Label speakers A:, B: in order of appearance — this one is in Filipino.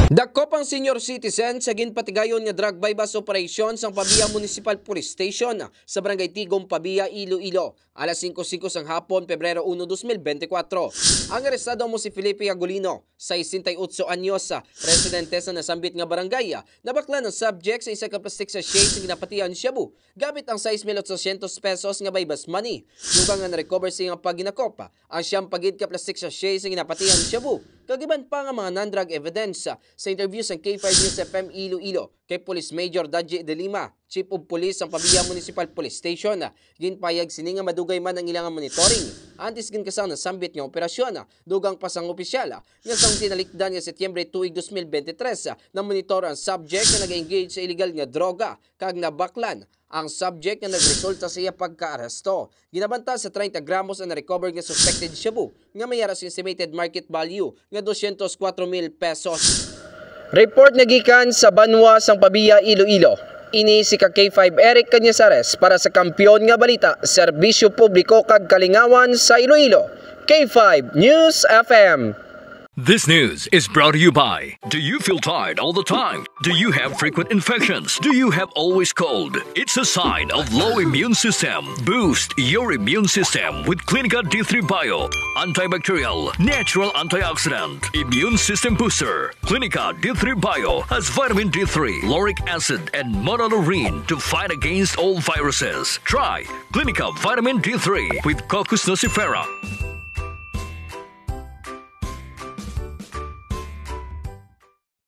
A: Dako pang senior citizen sa ginpatigayon nga drug bypass operation sang Pabia Municipal Police Station sa Barangay Tigom, Pabia, Iloilo. Alas 5:05 sang hapon, Pebrero 1, 2024. Ang arestado mo si Felipe Agulino, 68 anyos, residente sa nasambit nga barangay. Nabakla ng subject sa isa ka plastic sachet sa ginapatian Shabu. Gamit ang 6,800 pesos nga bypass money. Lubang nga na-recover sa nga paginakopa ang siyang pagid ka plastic sachet sa ginapatian Shabu. Kagiban pa nga mga non-drug evidence. Sa interview sa K5 News FM Iloilo kay Police Major Dadji De Lima, Chief of Police ng Pabia Municipal Police Station, ginpayag sini nga madugay man ang ilang monitoring. Antes ginkasang nasambit nga operasyon, dugang pasang opisyal nga sang tinalikdan nga Setyembre 2, 2023 na monitor ang subject na nag-engage sa illegal nga droga kag nabaklan ang subject na nagresulta sa iya pagka-aresto. Ginabanta sa 30 gramos na na-recover nga suspected shabu nga may aras estimated market value nga 204,000 pesos. Report na gikan sa Banwa sang Pabia, Iloilo. Ini si K5 Eric Canyasares para sa Kampiyon nga Balita, Serbisyo Publiko kag Kalingawan sa Iloilo. K5 News FM.
B: This news is brought to you by: do you feel tired all the time? Do you have frequent infections? Do you have always cold? It's a sign of low immune system. Boost your immune system with Clinica D3 Bio, antibacterial, natural antioxidant, immune system booster. Clinica D3 Bio has vitamin D3, lauric acid, and monolurine to fight against all viruses. Try Clinica Vitamin D3 with Coccus nocifera.